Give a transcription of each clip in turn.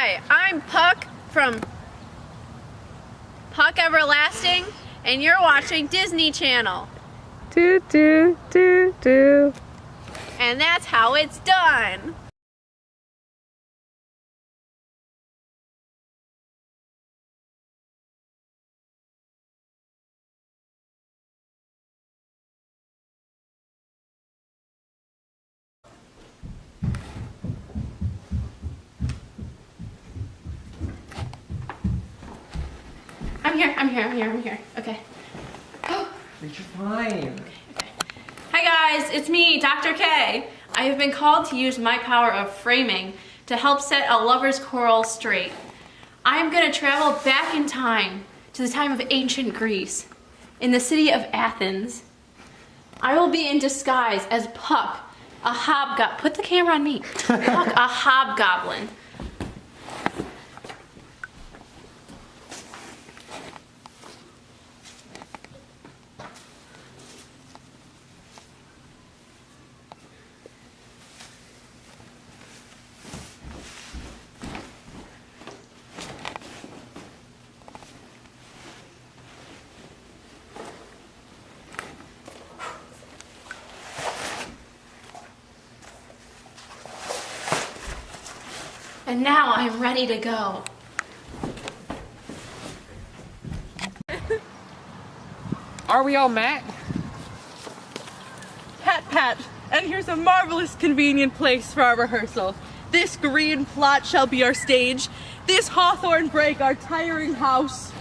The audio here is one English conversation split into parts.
Hi, I'm Puck from Puck Everlasting, and you're watching Disney Channel. Do do do do. And that's how it's done. I'm here. Okay. You're fine. Hi guys, it's me, Dr. K. I have been called to use my power of framing to help set a lover's quarrel straight. I am going to travel back in time to the time of ancient Greece, in the city of Athens. I will be in disguise as Puck, a hobgoblin. Put the camera on me. Puck, a hobgoblin. And now I'm ready to go. Are we all met? Pat, and here's a marvelous convenient place for our rehearsal. This green plot shall be our stage, this hawthorn brake our tiring house,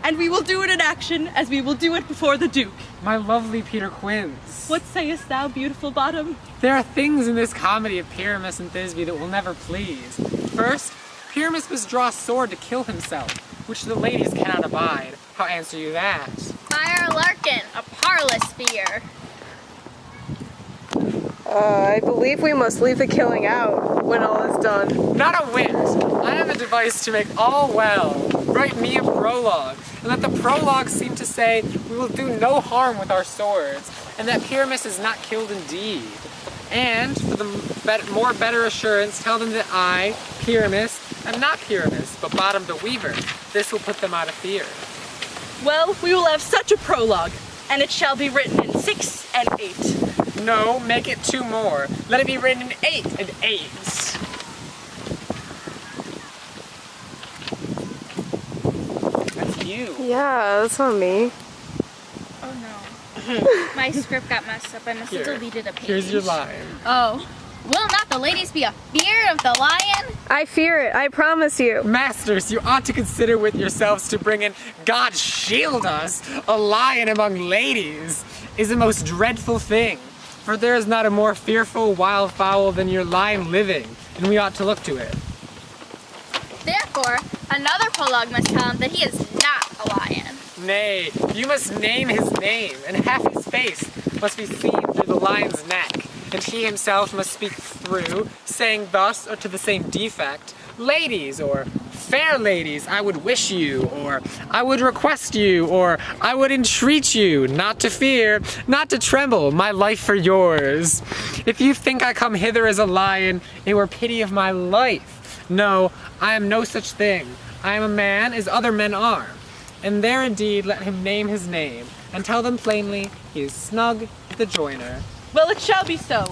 and we will do it in action as we will do it before the Duke. My lovely Peter Quince. What sayest thou, beautiful bottom? There are things in this comedy of Pyramus and Thisbe that will never please. First, Pyramus must draw a sword to kill himself, which the ladies cannot abide. How answer you that? Fire Larkin, a parlous sphere. I believe we must leave the killing out when all is done. Not a whit! I have a device to make all well. Write me a prologue, and let the prologue seem to say we will do no harm with our swords, and that Pyramus is not killed indeed. And, for the more better assurance, tell them that I, Pyramus, am not Pyramus, but Bottom the Weaver. This will put them out of fear. Well, we will have such a prologue, and it shall be written in 6 and 8. No, make it 2 more. Let it be written in 8 and 8. That's you. Yeah, that's not me. Oh no. My script got messed up. I must have Here. deleted a page. Here's your line. Oh. Will not the ladies be a fear of the lion? I fear it, I promise you. Masters, you ought to consider with yourselves to bring in, God shield us, a lion among ladies is a most dreadful thing. For there is not a more fearful wild fowl than your lion living, and we ought to look to it. Therefore, another prologue must tell him that he is not a lion. Nay, you must name his name, and half his face must be seen through the lion's neck, and he himself must speak through, saying thus, or to the same defect, ladies, or fair ladies, I would wish you, or I would request you, or I would entreat you, not to fear, not to tremble, my life for yours. If you think I come hither as a lion, it were pity of my life. No, I am no such thing. I am a man as other men are. And there indeed let him name his name, and tell them plainly he is Snug the Joiner. Well, it shall be so.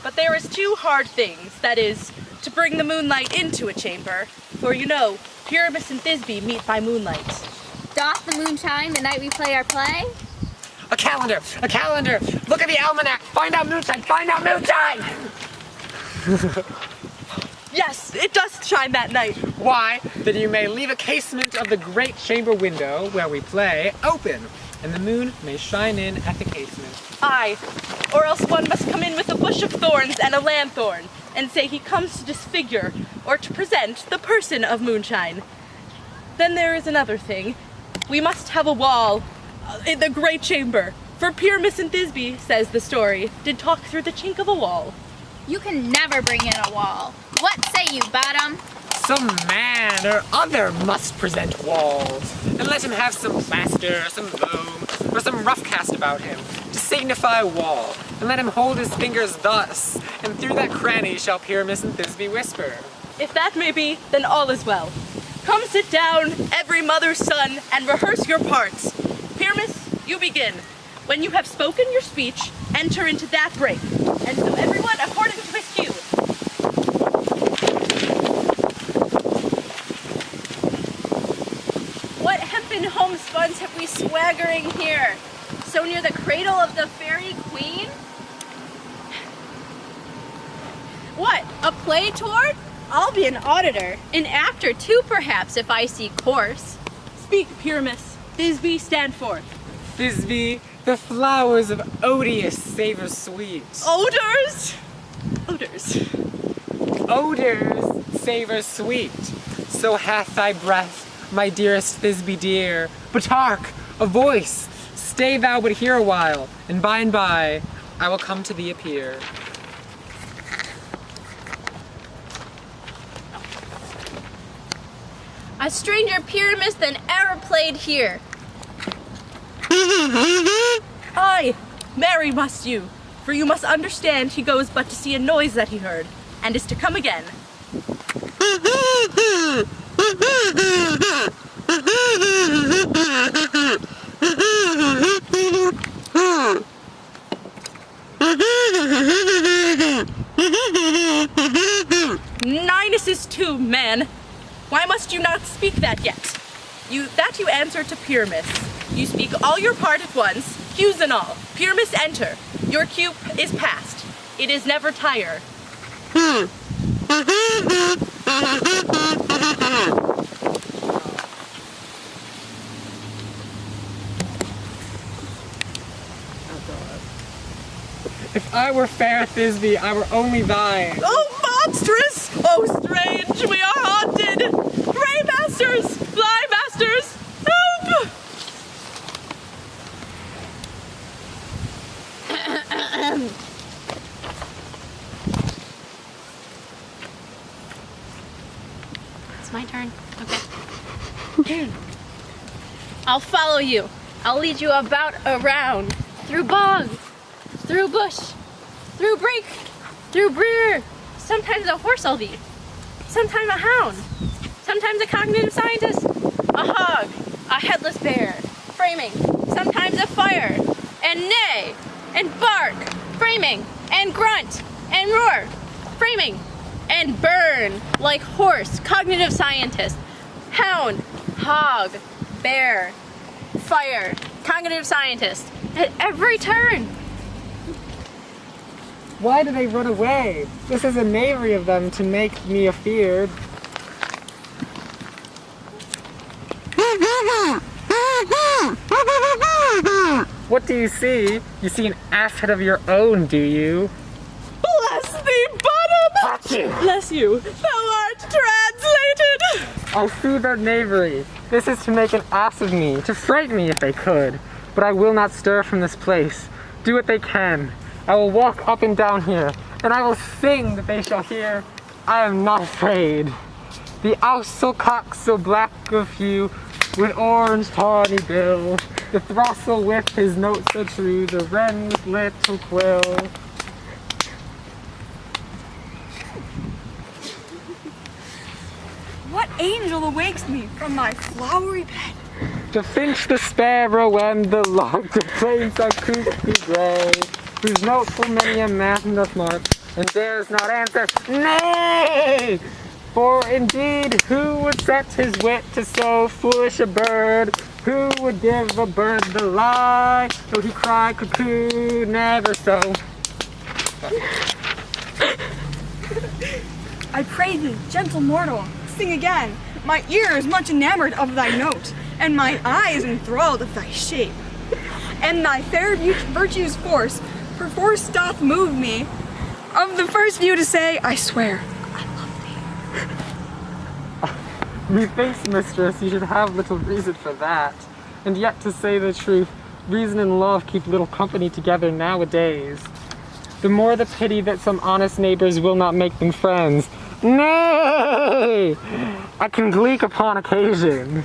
But there is 2 hard things, that is, to bring the moonlight into a chamber. For you know, Pyramus and Thisbe meet by moonlight. Doth the moon shine the night we play our play? A calendar! A calendar! Look at the almanac! Find out moonshine! Find out moonshine! Yes, it does shine that night. Why? That you may leave a casement of the great chamber window where we play open, and the moon may shine in at the casement. Aye, or else one must come in with a bush of thorns and a lanthorn, and say he comes to disfigure, or to present, the person of moonshine. Then there is another thing. We must have a wall in the great chamber, for Pyramus and Thisbe, says the story, did talk through the chink of a wall. You can never bring in a wall. What say you, Bottom? Some man or other must present walls, and let him have some plaster, some loam, or some rough cast about him, to signify wall, and let him hold his fingers thus, and through that cranny shall Pyramus and Thisbe whisper. If that may be, then all is well. Come sit down, every mother's son, and rehearse your parts. Pyramus, you begin. When you have spoken your speech, enter into that break. And so everyone according to his cue. What hempen homespuns have we swaggering here? So near the cradle of the fairy queen? What, a play toward? I'll be an auditor. An actor too, perhaps, if I see course. Speak, Pyramus. Thisbe, stand forth. Thisbe, the flowers of odious savor sweet. Odors? Odors. Odors savor sweet. So hath thy breath, my dearest Thisbe dear. But hark, a voice. Stay thou but here a while, and by I will come to thee appear. A stranger Pyramus than ever played here. Aye, marry must you, for you must understand he goes but to see a noise that he heard, and is to come again. Ninus is too, man. Why must you not speak that yet? You answer to Pyramus. You speak all your part at once, cues and all. Pyramus, enter. Your cue is past. It is never tire. If I were fair Thisbe, I were only thine. Oh, monstrous! Oh, strange! We are haunted! Pray, masters! Fly, masters! Help! It's my turn. Okay. I'll follow you. I'll lead you about around. Through bog. Through bush. Through brake. Through breer. Sometimes a horse I'll be. Sometimes a hound. Sometimes a cognitive scientist. A hog. A headless bear. Framing. Sometimes a fire. And neigh. And bark. Framing. And grunt. And roar. Framing. And burn. Like horse. Cognitive scientist. Hound. Hog. Bear. Fire. Cognitive scientist. At every turn. Why do they run away? This is a knavery of them to make me afeard. What do you see? You see an ass head of your own, do you? Bless thee, bottom! Bless you. Thou art translated! I see their knavery. This is to make an ass of me, to frighten me if they could. But I will not stir from this place. Do what they can. I will walk up and down here, and I will sing that they shall hear. I am not afraid. The ouse so cock so black of hue, with orange tawny bill, the throstle with his note so true, the wren with little quill. What angel awakes me from my flowery bed? The finch, the sparrow, and the lark, the plains are coopy gray, whose note full many a man doth mark, and dares not answer, nay! For indeed, who would set his wit to so foolish a bird? Who would give a bird the lie, though he cry cuckoo, never so? I pray thee, gentle mortal, sing again. My ear is much enamored of thy note, and mine eye is enthralled of thy shape. And thy fair virtue's force, perforce doth move me, of the first view to say, I swear, I love thee. Methinks, mistress, you should have little reason for that. And yet, to say the truth, reason and love keep little company together nowadays. The more the pity that some honest neighbors will not make them friends. Nay! I can gleek upon occasion.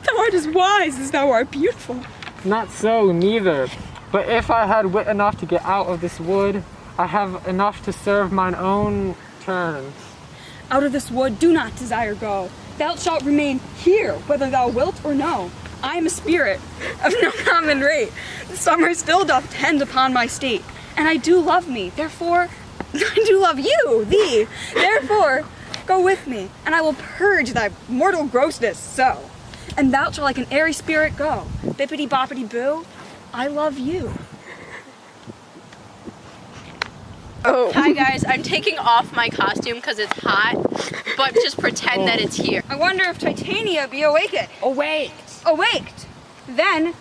Thou art as wise as thou art beautiful. Not so, neither. But if I had wit enough to get out of this wood, I have enough to serve mine own turn. Out of this wood do not desire go. Thou shalt remain here, whether thou wilt or no. I am a spirit of no common rate. Summer still doth tend upon my state, and I do love me. Therefore, I do love you, thee. Therefore, go with me, and I will purge thy mortal grossness so. And thou shalt like an airy spirit go. Bippity boppity boo, I love you. Oh. Hi guys, I'm taking off my costume because it's hot, but just pretend that it's here. I wonder if Titania be awaked. Awaked. Then,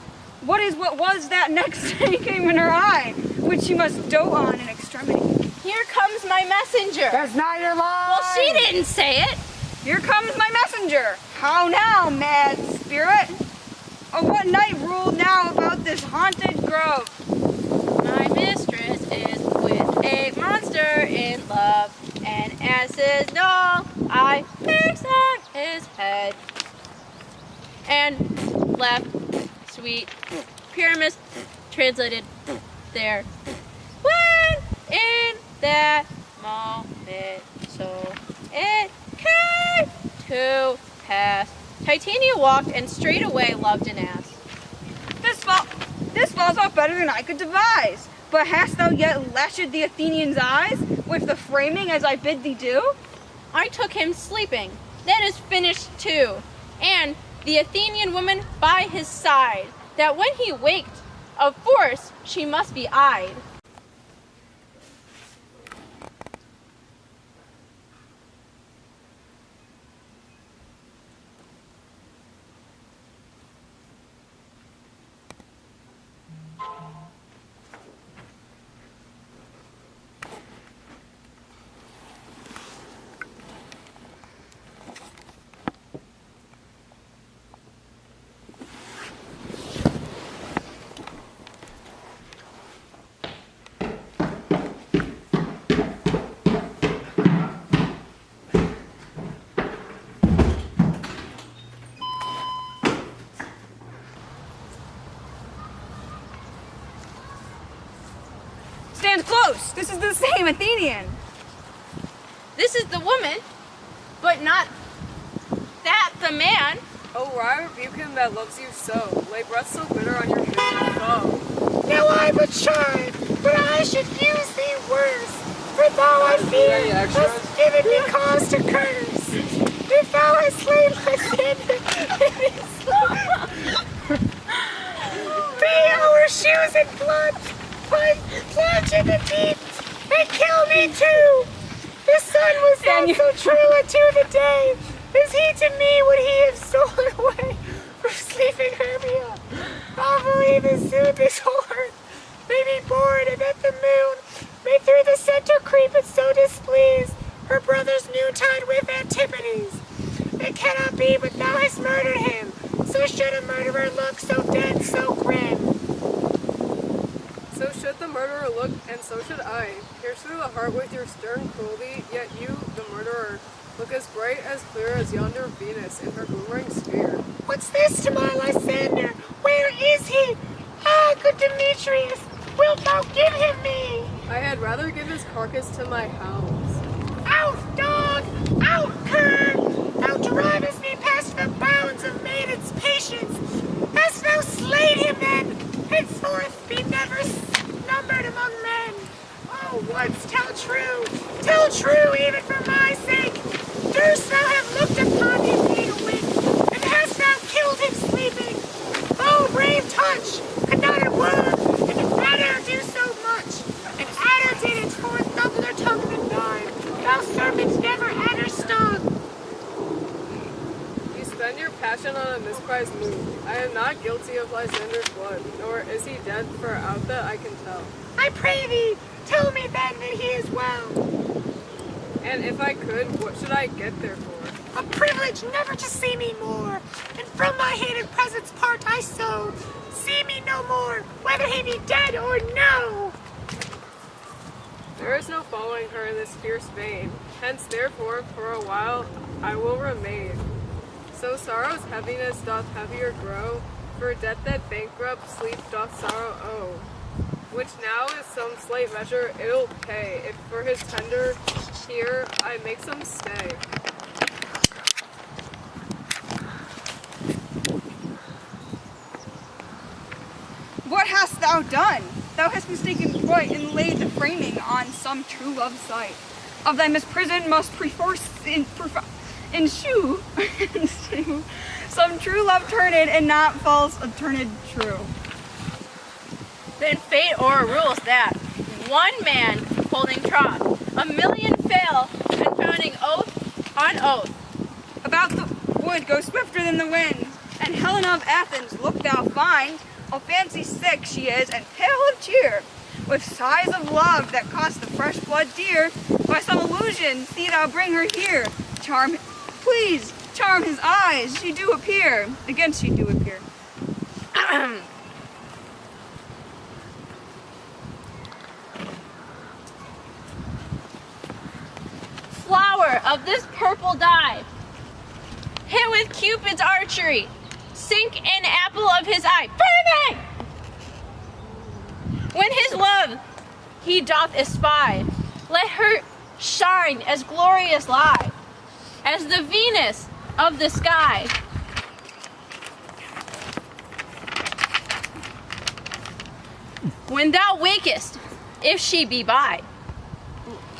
what was that next thing came in her eye, which she must dote on in extremity? Here comes my messenger. That's not your line! Well, she didn't say it. Here comes my messenger. How now, mad spirit? Oh, what night ruled now about this haunted grove? My mistress is with a monster in love, and as is no, I fix on his head. And left, sweet Pyramus translated there. When in that moment, so it came to pass. Titania walked and straightway loved an ass. This falls off better than I could devise. But hast thou yet lashed the Athenian's eyes with the framing as I bid thee do? I took him sleeping. That is finished too. And the Athenian woman by his side, that when he waked, of force she must be eyed. Stand close. This is the same Athenian. This is the woman, but not that the man. Oh, why rebuke him that loves you so? Lay breath so bitter on your bitter foe. Now I but chide, but I should use thee worse. For thou I fear hast given me cause to curse. If thou hast slain my sin, it is be our shoes in blood, plunge in the deep, and kill me too. The sun was not so true unto the day. Is he to me what he has stolen away from sleeping Hermia? I'll believe as soon this whole earth may be born, and that the moon may through the center creep and so displease her brother's noontide with Antipodes. It cannot be, but thou hast murdered him. So should a murderer look, so dead, so grim. So should the murderer look, and so should I. Pierce through the heart with your stern cruelty, yet you, the murderer, look as bright, as clear as yonder Venus in her glimmering sphere. What's this to my Lysander? Where is he? Ah, good Demetrius, wilt thou give him me? I had rather give his carcass to my hounds. Out, dog! Out, cur! Thou drivest me past the bounds of maiden's patience. Hast thou slain him then? Henceforth be never numbered among men. Oh, once tell true even for my sake. Durst thou have looked upon him being awake, and hast thou killed him sleeping? Oh, brave touch, could not a word, and an adder do so much? An adder did its fourth doubler tongue than thine. Thou serpent never adder stung. You spend your passion on a misprized mood. I am not guilty of Lysander's blood, nor is he dead, for out that I can tell. I pray thee, tell me then that he is well. And if I could, what should I get there for? A privilege never to see me more, and from my hated presence part I so. See me no more, whether he be dead or no. There is no following her in this fierce vein. Hence, therefore, for a while I will remain. So sorrow's heaviness doth heavier grow, for death that bankrupt sleep doth sorrow owe. which now is some slight measure it'll pay, if for his tender here I make some stay. What hast thou done? Thou hast mistaken quite and laid the framing on some true love sight. Of thy misprison must perforce ensue some true love turned and not false turned true. Then fate o'errules that. One man holding troth, a million fail, confounding oath on oath. About the wood go swifter than the wind, and Helena of Athens look thou find, all fancy sick she is and pale of cheer, with sighs of love that cost the fresh blood dear. By some illusion see thou bring her here. Please charm his eyes, she do appear. Again she do appear. Flower of this purple dye, hit with Cupid's archery, sink in apple of his eye. Burning! When his love he doth espy, let her shine as glorious lie, as the Venus of the sky. When thou wakest, if she be by,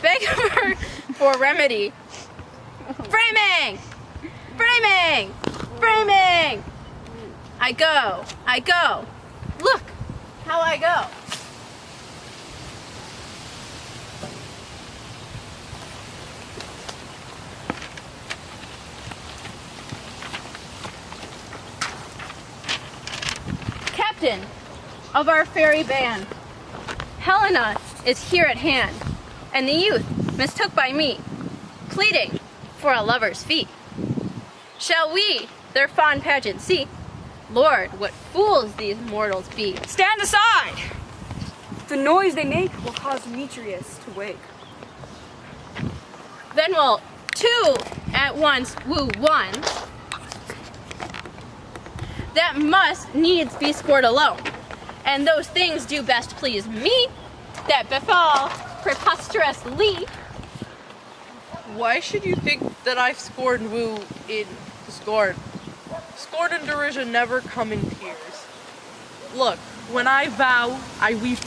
beg of her for remedy. Framing! Framing! Framing! I go. Look how I go. Captain of our fairy band, Helena is here at hand, and the youth mistook by me, pleading for a lover's fee. Shall we their fond pageant see? Lord, what fools these mortals be. Stand aside! The noise they make will cause Demetrius to wake. Then will two at once woo one. That must needs be scored alone. And those things do best please me, that befall preposterously. Why should you think that I've scored woo in scorn? Scorn and derision never come in tears. Look, when I vow, I weep,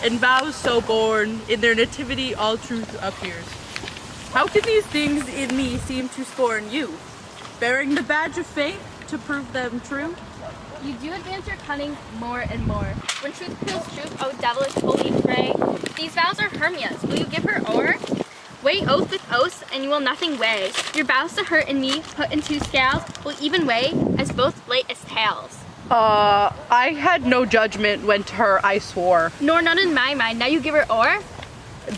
and vows so born, in their nativity all truth appears. How can these things in me seem to scorn you? Bearing the badge of faith to prove them true? You do advance your cunning more and more. When truth proves truth, oh devilish holy fray. These vows are Hermia's. Will you give her o'er? Weigh oath with oaths, and you will nothing weigh. Your vows to her and me, put into scales, will even weigh as both light as tails. I had no judgment when to her I swore. Nor none in my mind. Now you give her o'er?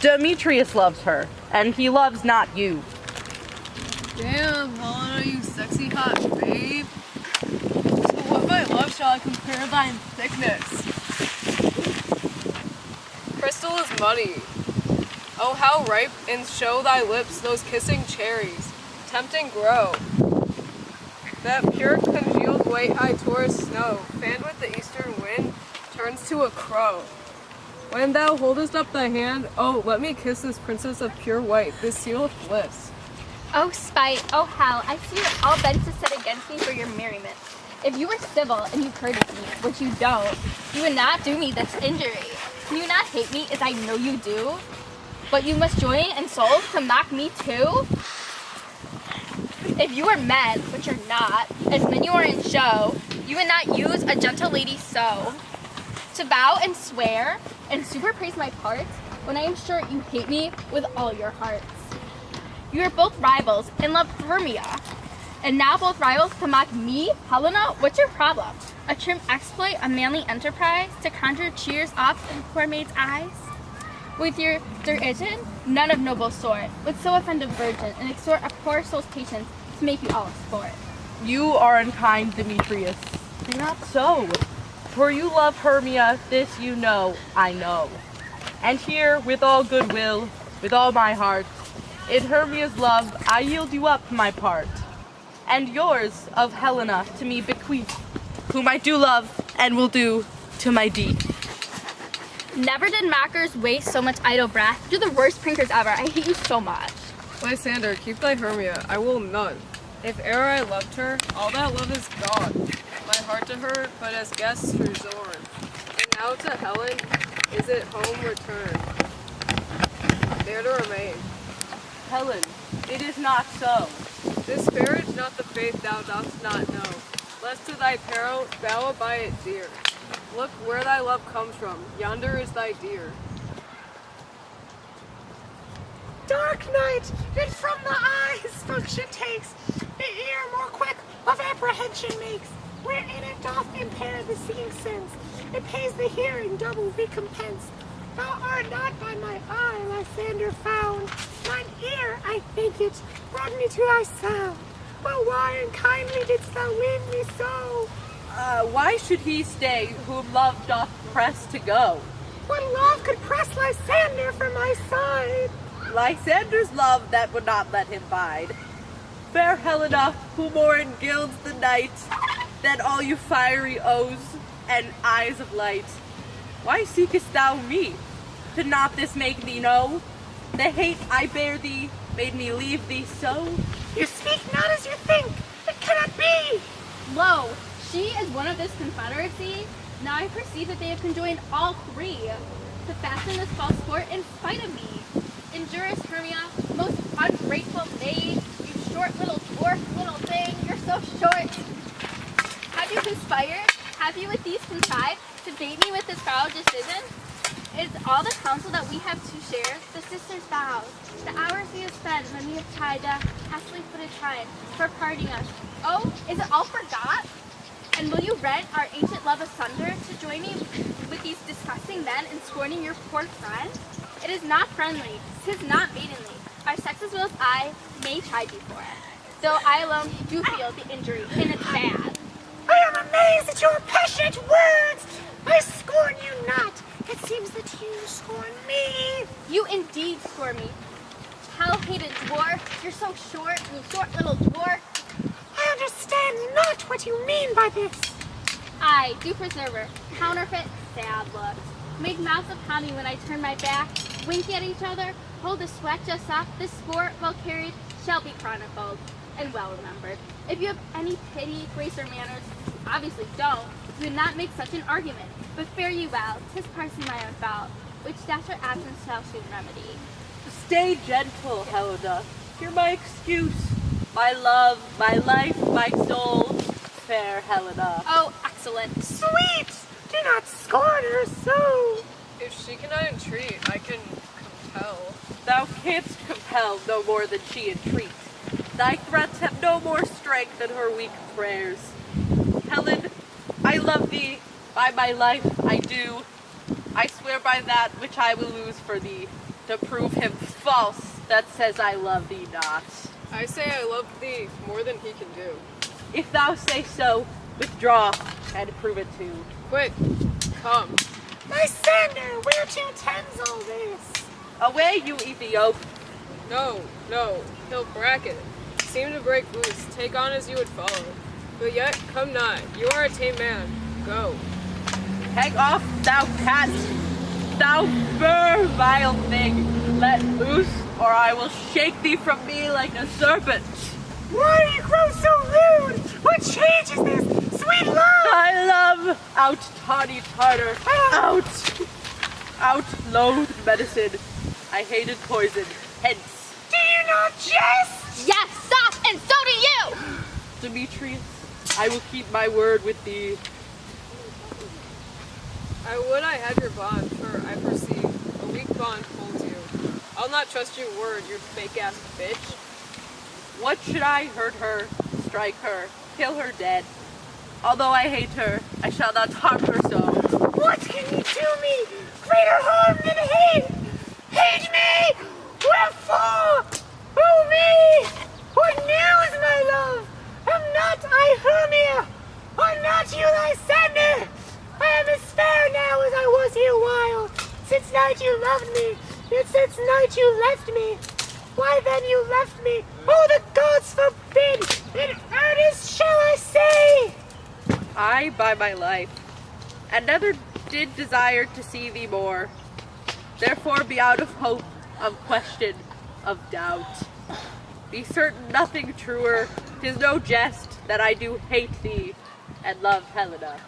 Demetrius loves her, and he loves not you. Damn, Helena, you sexy hot babe. To what by love shall I compare thine thickness? Crystal is muddy. Oh, how ripe and show thy lips those kissing cherries, tempting grow. That pure congealed white eye tourist snow, fanned with the eastern wind, turns to a crow. When thou holdest up thy hand, oh, let me kiss this princess of pure white, this seal of bliss. Oh spite, oh hell, I see you're all bent to set against me for your merriment. If you were civil and you courted me, which you don't, you would not do me this injury. Can you not hate me as I know you do? But you must join in souls to mock me too? If you were men, which you're not, as men you are in show, you would not use a gentle lady so. To vow and swear and super praise my parts, when I am sure you hate me with all your hearts. You are both rivals and love Hermia, and now both rivals to mock me, Helena. What's your problem? A trim exploit, a manly enterprise, to conjure cheers up in poor maid's eyes? With your derision, none of noble sort, would so offend a virgin and extort a poor soul's patience to make you all a sport. You are unkind, Demetrius. Do not so. For you love Hermia, this you know, I know. And here, with all goodwill, with all my heart, in Hermia's love, I yield you up my part. And yours, of Helena, to me bequeath, whom I do love and will do to my deed. Never did mockers waste so much idle breath. You're the worst prankers ever. I hate you so much. Lysander, keep thy Hermia, I will none. If e'er I loved her, all that love is gone. My heart to her, but as guests for Zorn. And now to Helen, is it home returned? There to remain. Helen, it is not so. Disparage not the faith thou dost not know, lest to thy peril thou abide it dear. Look where thy love comes from, yonder is thy dear. Dark night, it from the eyes function takes, the ear more quick of apprehension makes, wherein it doth impair the seeing sense, it pays the hearing double recompense. Thou art not by my eye, Lysander, found, mine ear, I think it, brought me to thy sound. But why unkindly didst thou leave me so? Why should he stay whom love doth press to go? What love could press Lysander from my side? Lysander's love that would not let him bide. Fair Helena, who more engilds the night than all you fiery O's and eyes of light. Why seekest thou me? Did not this make thee know? The hate I bear thee made me leave thee so? You speak not as you think, it cannot be! Lo, she is one of this confederacy. Now I perceive that they have conjoined all three to fasten this false sport in spite of me. Injurious Hermia, most ungrateful maid, you short little dwarf little thing, you're so short. Have you conspired? Have you with these contrived to bait me with this foul decision? It is all the counsel that we have to share, the sisters' vows, the hours we have spent when we have tried the hastily-footed time for parting us. Oh, is it all forgot? And will you rent our ancient love asunder to join me with these disgusting men in scorning your poor friend? It is not friendly, 'tis not maidenly. Our sex as well as I may chide you for it, though I alone do feel the injury, and it's bad. I am amazed at your passionate words! I scorn you not! It seems that you scorn me! You indeed scorn me. Hell-hated dwarf, you're so short, you short little dwarf. I understand not what you mean by this! I, do preserver, counterfeit, sad looks. Make mouths upon me when I turn my back, winking at each other, hold the sweat just up, this sport, well carried, shall be chronicled and well remembered. If you have any pity, grace, or manners, obviously don't, you would not make such an argument. But fare you well, 'tis parson my own fault, which dash your absence shall soon remedy. Stay gentle, Helena. Hear my excuse. My love, my life, my soul, fair Helena. Oh, excellent. Sweet! Do not scorn her so! If she cannot entreat, I can compel. Thou canst compel no more than she entreats. Thy threats have no more strength than her weak prayers. Helen, I love thee. By my life, I do. I swear by that which I will lose for thee, to prove him false that says I love thee not. I say I love thee more than he can do. If thou say so, withdraw and prove it too. Quick, come. Lysander, where to tends all this? Away, you Ethiop. No, he'll bracket. Seem to break loose, take on as you would follow. But yet, come not, you are a tame man. Go. Hang off, thou cat! Thou vile thing! Let loose, or I will shake thee from me like a serpent! Why do you grow so rude? What change is this? Sweet love! I love out tawny Tartar! Out loathed medicine! I hated poison, hence! Do you not jest? Yes, stop, and so do you! Demetrius, I will keep my word with thee. I would I had your bond, for I perceive a weak bond holds you. I'll not trust your word, you fake-ass bitch. What should I hurt her, strike her, kill her dead? Although I hate her, I shall not harm her so. What can you do me? Greater harm than hate! Hate me! Wherefore? Oh me! What news, my love? Am not I Hermia? Are not you Lysander? I am as fair now as I was here while. Since night you loved me, yet since night you left me. Why then you left me? Oh, the gods forbid! In earnest shall I say! I, by my life, and never did desire to see thee more. Therefore be out of hope, of question, of doubt. Be certain nothing truer, 'tis no jest that I do hate thee and love Helena.